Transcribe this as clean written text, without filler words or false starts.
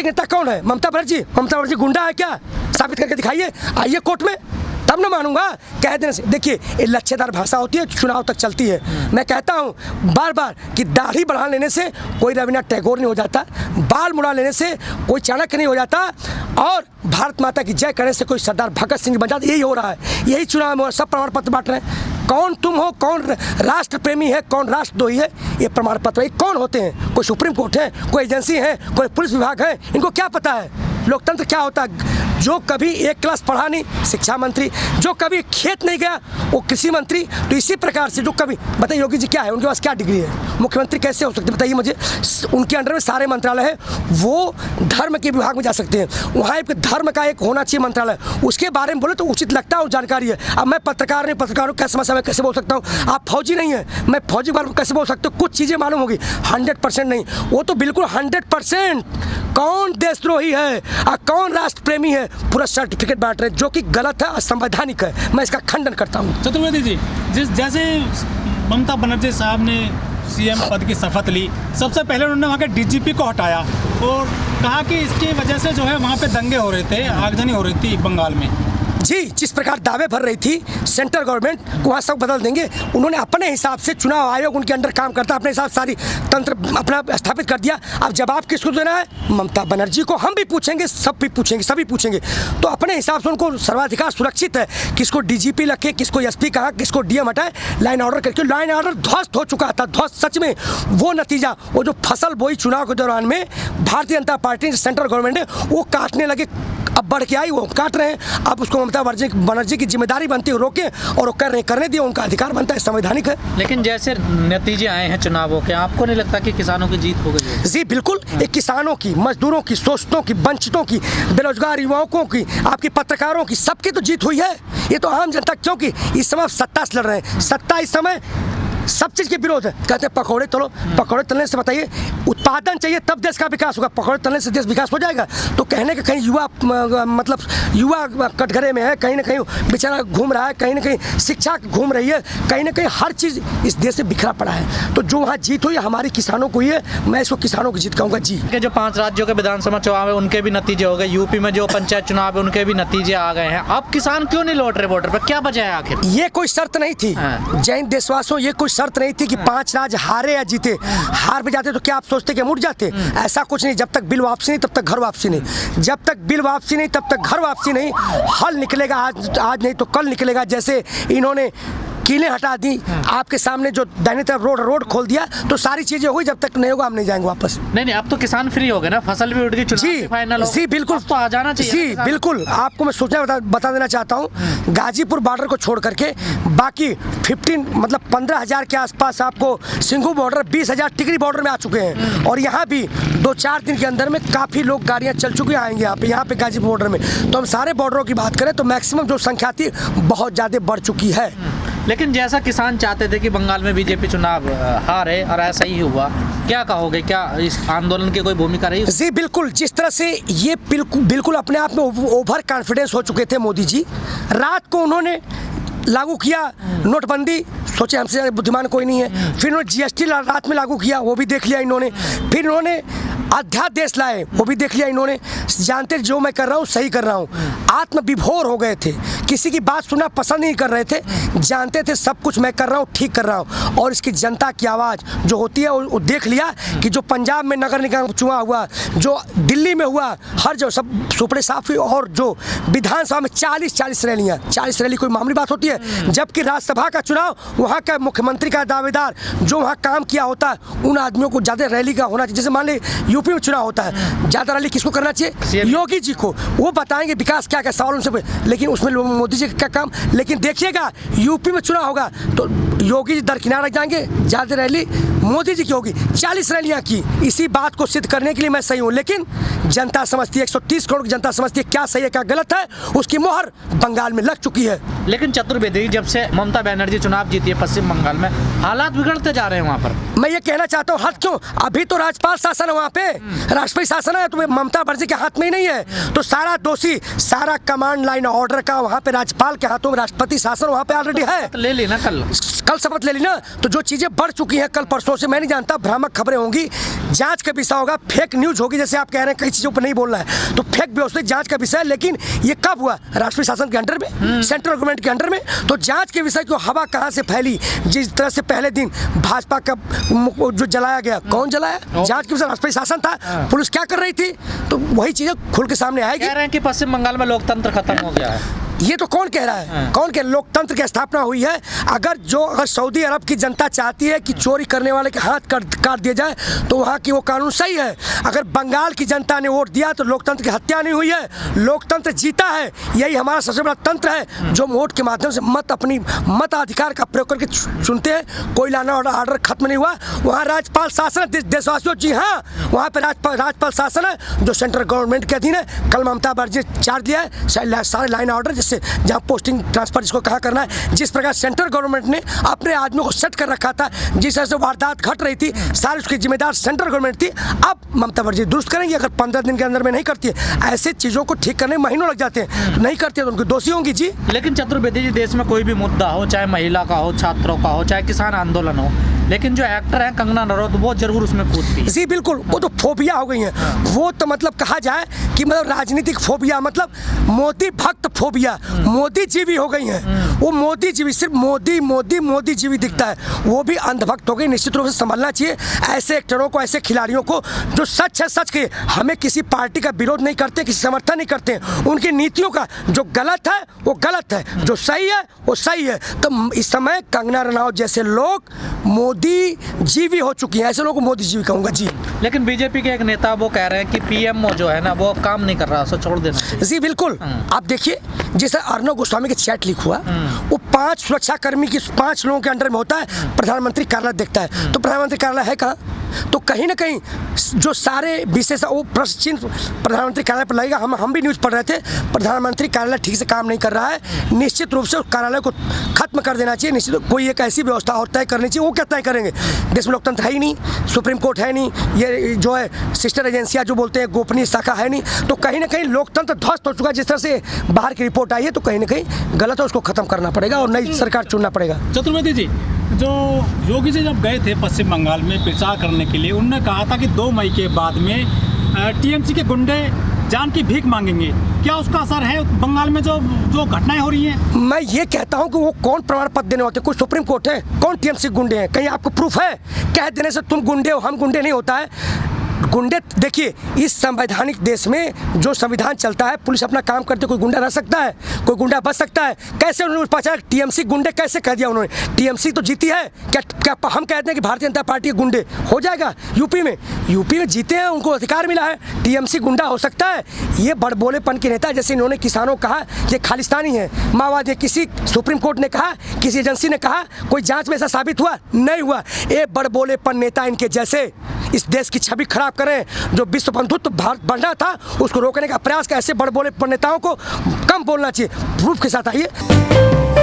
राजनीतिक नेता कौन है? ममता बनर्जी गुंडा है क्या? साबित करके दिखाइए, आइए कोर्ट में, तब ना मानूंगा। कह देने से देखिए, ये लच्छेदार भाषा होती है, चुनाव तक चलती है। मैं कहता हूँ बार बार कि दाढ़ी बढ़ा लेने से कोई रविन्द्रनाथ टैगोर नहीं हो जाता, बाल मुड़ा लेने से कोई चाणक्य नहीं हो जाता, और भारत माता की जय करने से कोई सरदार भगत सिंह बन जाता। यही हो रहा है, यही चुनाव में सब प्रमाण पत्र बांट रहे हैं। कौन तुम हो, कौन राष्ट्र प्रेमी है, कौन राष्ट्रद्रोही है, ये प्रमाण पत्र कौन होते हैं? कोई सुप्रीम कोर्ट है, कोई एजेंसी है, कोई पुलिस विभाग है? इनको क्या पता है लोकतंत्र क्या होता है? जो कभी एक क्लास पढ़ा नहीं, शिक्षा मंत्री, जो कभी खेत नहीं गया वो कृषि मंत्री। तो इसी प्रकार से जो कभी, बताइए योगी जी क्या है, उनके पास क्या डिग्री है, मुख्यमंत्री कैसे हो सकते, बताइए मुझे। उनके अंडर में सारे मंत्रालय है, वो धर्म के विभाग में जा सकते हैं, वहाँ एक धर्म का एक होना चाहिए मंत्रालय, उसके बारे में बोले तो उचित लगता है, जानकारी है। अब मैं पत्रकार नहीं, पत्रकारों क्या समस्या मैं कैसे बोल सकता हूँ? आप फौजी नहीं है, मैं फौजी के बारे में कैसे बोल सकता हूँ? कुछ चीज़ें मालूम होगी, 100% नहीं, वो तो बिल्कुल 100%। कौन देशद्रोही है और कौन राष्ट्र प्रेमी है, पूरा सर्टिफिकेट बांट रहे, जो कि गलत है, असंवैधानिक है। मैं इसका खंडन करता हूँ। चतुर्वेदी जी, जैसे ममता बनर्जी साहब ने सीएम पद की शपथ ली, सबसे पहले उन्होंने वहाँ के डीजीपी को हटाया और कहा कि इसकी वजह से जो है वहाँ पे दंगे हो रहे थे, आगजनी हो रही थी बंगाल में। जी, जिस प्रकार दावे भर रही थी सेंट्रल गवर्नमेंट को वहाँ सब बदल देंगे, उन्होंने अपने हिसाब से, चुनाव आयोग उनके अंडर काम करता है, अपने हिसाब से सारी तंत्र अपना स्थापित कर दिया। अब जवाब किसको देना है? ममता बनर्जी को। हम भी पूछेंगे, सब भी पूछेंगे, सभी पूछेंगे। तो अपने हिसाब से उनको सर्वाधिकार सुरक्षित है, किसको डीजीपी रखे, किसको एसपी कहा, किसको डीएम हटाए, लाइन ऑर्डर करके। लाइन ऑर्डर ध्वस्त हो चुका था, ध्वस्त सच में। वो नतीजा, वो जो फसल बोई चुनाव के दौरान में Bharatiya Janata party central government है, वो काटने लगे, अब बढ़ के आई, वो काट रहे हैं। अब उसको ममता बनर्जी की जिम्मेदारी बनती है रोके, और वो करने दिए, उनका अधिकार बनता है, संवैधानिक है। लेकिन जैसे नतीजे आए हैं चुनावों के, आपको नहीं लगता कि किसानों की जीत हो गई है? जी बिल्कुल, एक किसानों की, मजदूरों की, शोषितों की, वंचितों की, बेरोजगार युवाओं की, आपकी पत्रकारों की, सबकी तो जीत हुई है। ये तो आम जनता, क्योंकि इस समय सत्ता से लड़ रहे हैं, सत्ता इस समय सब चीज़ के विरोध है। कहते हैं पकौड़े तलो, पकौड़े तलने से बताइए उत्पादन चाहिए तब देश का विकास होगा, पकौड़े तलने से देश विकास हो जाएगा? तो कहने के कहीं युवा, मतलब युवा कटघरे में है, कहीं ना कहीं बेचारा घूम रहा है, कहीं ना कहीं शिक्षा घूम रही है, कहीं ना कहीं हर चीज़ इस देश से बिखरा पड़ा है। तो जो वहाँ जीत हुई हमारी किसानों को ही है, मैं इसको किसानों की जीत कहूँगा। जी, जो 5 राज्यों के विधानसभा चुनाव है उनके भी नतीजे हो गए, यूपी में जो पंचायत चुनाव है उनके भी नतीजे आ गए हैं। अब किसान क्यों नहीं लौट रहे बॉर्डर पर, क्या वजह है आखिर? ये कोई शर्त नहीं थी जैन देशवासियों, ये कोई शर्त नहीं थी कि 5 राज्य हारे या जीते। हार भी जाते तो क्या आप सोचते कि मुड़ जाते? ऐसा कुछ नहीं। जब तक बिल वापसी नहीं तब तक घर वापसी नहीं, जब तक बिल वापसी नहीं तब तक घर वापसी नहीं। हल निकलेगा आज नहीं तो कल निकलेगा। जैसे इन्होंने कीलें हटा दी, आपके सामने जो दाहिने तरफ रोड खोल दिया, तो सारी चीजें हुई। जब तक नहीं होगा हम नहीं जाएंगे वापस। नहीं, अब तो किसान फ्री हो गए ना, फसल भी उठ गई, चुनाव भी फाइनल हो गया। जी बिल्कुल, तो आ जाना चाहिए। जी बिल्कुल, आपको मैं सूचना बता देना चाहता हूँ, गाजीपुर बॉर्डर को छोड़ करके बाकी 15,000 के आसपास आपको सिंघू बॉर्डर, 20,000 टिकरी बॉर्डर में आ चुके हैं। और यहाँ भी 2-4 दिन के अंदर में काफ़ी लोग गाड़ियाँ चल चुकी आएंगे यहाँ पे गाजीपुर बॉर्डर में। तो हम सारे बॉर्डरों की बात करें तो मैक्सिमम जो संख्या थी बहुत ज़्यादा बढ़ चुकी है। लेकिन जैसा किसान चाहते थे कि बंगाल में बीजेपी चुनाव हारे और ऐसा ही हुआ, क्या कहोगे? क्या इस आंदोलन की कोई भूमिका रही? जी बिल्कुल, जिस तरह से ये बिल्कुल अपने आप में ओवर कॉन्फिडेंस हो चुके थे मोदी जी। रात को उन्होंने लागू किया नोटबंदी, सोचे हमसे ज़्यादा बुद्धिमान कोई नहीं है। फिर उन्होंने जीएसटी रात में लागू किया, वो भी देख लिया इन्होंने। फिर उन्होंने अध्यादेश लाए, वो भी देख लिया इन्होंने। जानते जो मैं कर रहा हूँ सही कर रहा हूँ, आत्मविभोर हो गए थे, किसी की बात सुनना पसंद नहीं कर रहे थे, जानते थे सब कुछ मैं कर रहा हूँ ठीक कर रहा हूँ। और इसकी जनता की आवाज़ जो होती है वो देख लिया कि जो पंजाब में नगर निगम चुनाव हुआ, जो दिल्ली में हुआ, हर जो सब सुपड़े साफ हुई। और जो विधानसभा में 40 रैलियाँ, 40 रैली कोई मामूली बात होती है? जबकि राज्यसभा का चुनाव, वहाँ का मुख्यमंत्री का दावेदार जो वहाँ काम किया होता है, उन आदमियों को ज़्यादा रैली का होना चाहिए। जैसे मान ली यूपी में चुनाव होता है, ज़्यादा रैली किसको करना चाहिए? योगी जी को। वो बताएंगे विकास क्या क्या सवाल उनसे, लेकिन उसमें मोदी जी का काम। लेकिन देखिएगा यूपी में चुनाव होगा तो योगी जी दरकिनार रख जाएंगे, ज़्यादा रैली मोदी जी की होगी। 40 रैलियाँ की। इसी बात को सिद्ध करने के लिए मैं सही हूँ, लेकिन जनता समझती है, 130 करोड़ की जनता समझती है क्या सही है क्या गलत है, उसकी मोहर बंगाल में लग चुकी है। लेकिन चतुर्वेदी, जब से ममता बनर्जी चुनाव जीती है पश्चिम बंगाल में, हालात बिगड़ते जा रहे हैं वहाँ पर। मैं ये कहना चाहता हूँ, हद क्यों? अभी तो राज्यपाल शासन है वहाँ पे, राष्ट्रपति शासन है, तो ममता बनर्जी के हाथ में ही नहीं है। तो सारा दोषी, सारा सारा कमांड लाइन ऑर्डर का वहाँ पे राज्यपाल के हाथों में राष्ट्रपति शासन वहाँ पे ऑलरेडी है। ले ली ना कल शपथ ले ली ना, तो जो चीज़ें बढ़ चुकी हैं कल परसों से, मैं नहीं जानता, भ्रामक खबरें होंगी, जांच का विषय होगा, फेक न्यूज़ होगी, जैसे आप कह रहे हैं कई चीज़ों पर नहीं बोलना है, तो फेक भी उसमें जांच का विषय है। लेकिन ये कब हुआ? राष्ट्रीय शासन के अंडर में, सेंट्रल गवर्नमेंट के अंडर में, तो जांच के विषय की हवा कहाँ से फैली? जिस तरह से पहले दिन भाजपा का जो जलाया गया, कौन जलाया? जांच के विषय राष्ट्रीय शासन था, पुलिस क्या कर रही थी? तो वही चीज़ें खुल के सामने आएगी। कह रहे हैं कि पश्चिम बंगाल में लोकतंत्र खत्म हो गया है। ये तो कौन कह रहा है? कौन कह? लोकतंत्र की स्थापना हुई है। अगर सऊदी अरब की जनता चाहती है कि चोरी करने वाले के हाथ काट दिया जाए तो वहाँ की वो कानून सही है। अगर बंगाल की जनता ने वोट दिया तो लोकतंत्र की हत्या नहीं हुई है, लोकतंत्र जीता है। यही हमारा सबसे बड़ा तंत्र है, जो वोट के माध्यम से अपनी मताधिकार का प्रयोग करके चुनते हैं। कोई लाना ऑर्डर खत्म नहीं हुआ। वहाँ राज्यपाल शासन देशवासियों, जी हाँ, वहाँ पे राज्यपाल शासन है जो सेंट्रल गवर्नमेंट के अधीन है। कल ममता बनर्जी चार्ज लिया है सारे लाइन ऑर्डर, जिससे जहाँ पोस्टिंग ट्रांसफर जिसको कहाँ करना है, जिस प्रकार सेंट्रल गवर्नमेंट ने अपने आदमियों को सेट कर रखा था, जिस तरह से वारदात घट रही थी, सारी उसकी जिम्मेदार सेंट्रल गवर्नमेंट थी। अब ममता बनर्जी दुरुस्त करेंगी। अगर 15 दिन के अंदर में नहीं करती है, ऐसे चीज़ों को ठीक करने में महीनों लग जाते हैं, नहीं करती है तो उनकी दोषी होंगी। जी लेकिन चतुर्वेदी जी, देश में कोई भी मुद्दा हो, चाहे महिला का हो, छात्रों का हो, चाहे किसान आंदोलन हो, लेकिन जो एक्टर हैं कंगना रनौत, वो जरूर उसमें कूदती है। जी बिल्कुल, वो तो फोबिया हो गई हैं। वो तो मतलब कहा जाए कि मतलब राजनीतिक फोबिया, मतलब मोदी भक्त फोबिया, मोदी जीवी हो गई हैं। वो मोदी जीवी, सिर्फ मोदी मोदी मोदी जीवी दिखता है, वो भी अंधभक्त हो गई। निश्चित रूप से संभलना चाहिए ऐसे एक्टरों को, ऐसे खिलाड़ियों को। जो सच है सच के, हमें किसी पार्टी का विरोध नहीं करते, किसी समर्थन नहीं करते। उनकी नीतियों का जो गलत है वो गलत है, जो सही है वो सही है। तो इस समय कंगना रनौत जैसे लोग मोदी जीवी हो चुकी हैं, ऐसे लोगों को मोदी जीवी कहूँगा। जी लेकिन बीजेपी के एक नेता वो कह रहे हैं कि पीएमओ जो है ना, वो काम नहीं कर रहा, उसको छोड़ देना चाहिए। जी बिल्कुल, आप देखिए जैसे अर्नब गोस्वामी के चैट लीक हुआ, वो 5 सुरक्षाकर्मी की 5 लोगों के अंडर में होता है, प्रधानमंत्री कार्यालय देखता है। तो प्रधानमंत्री कार्यालय है कहाँ? तो कहीं ना कहीं जो सारे विशेष वो प्रश्न चिन्ह प्रधानमंत्री कार्यालय पर लगेगा। हम भी न्यूज़ पढ़ रहे थे, प्रधानमंत्री कार्यालय ठीक से काम नहीं कर रहा है। निश्चित रूप से उस कार्यालय को खत्म कर देना चाहिए। निश्चित कोई एक ऐसी व्यवस्था और तय करनी चाहिए। वो क्या तय करेंगे? देश में लोकतंत्र है ही नहीं, सुप्रीम कोर्ट है नहीं, ये जो है सिस्टर एजेंसियाँ जो बोलते हैं गोपनीय शाखा है नहीं। तो कहीं ना कहीं लोकतंत्र ध्वस्त हो चुका है। जिस तरह से बाहर की रिपोर्ट आई है, तो कहीं ना कहीं गलत है, उसको खत्म करना पड़ेगा और नई सरकार चुनना पड़ेगा। चतुर्वेदी जी, जो योगी जी जब गए थे पश्चिम बंगाल में प्रचार करने के लिए, उन्होंने कहा था कि 2 मई के बाद में टीएमसी के गुंडे जान की भीख मांगेंगे। क्या उसका असर है बंगाल में जो घटनाएं हो रही हैं? मैं ये कहता हूँ कि वो कौन प्रमाण पत्र देने होते? कोई सुप्रीम कोर्ट है? कौन टीएमसी गुंडे हैं? कहीं आपको प्रूफ है? कह देने से तुम गुंडे हो, हम गुंडे नहीं होता है। गुंडे, देखिए इस संवैधानिक देश में जो संविधान चलता है, पुलिस अपना काम करते, कोई गुंडा रह सकता है, कोई गुंडा बच सकता है? कैसे उन्होंने पहचाना टीएमसी गुंडे कैसे कह दिया उन्होंने? टीएमसी तो जीती है। क्या हम कहते हैं कि भारतीय जनता पार्टी के गुंडे हो जाएगा? यूपी में जीते हैं, उनको अधिकार मिला है, टीएमसी गुंडा हो सकता है? ये बड़बोलेपन के नेता, जैसे इन्होंने किसानों को कहा कि खालिस्तानी है, माओवादी, किसी सुप्रीम कोर्ट ने कहा, किसी एजेंसी ने कहा, कोई जांच में ऐसा साबित हुआ? नहीं हुआ। ये बड़बोलेपन नेता इनके जैसे इस देश की छवि खराब करें। जो विश्व बंधुत्व भारत बढ़ना था, उसको रोकने का प्रयास का, ऐसे बड़बोलेपन नेताओं को कम बोलना चाहिए। प्रूफ के साथ आइए।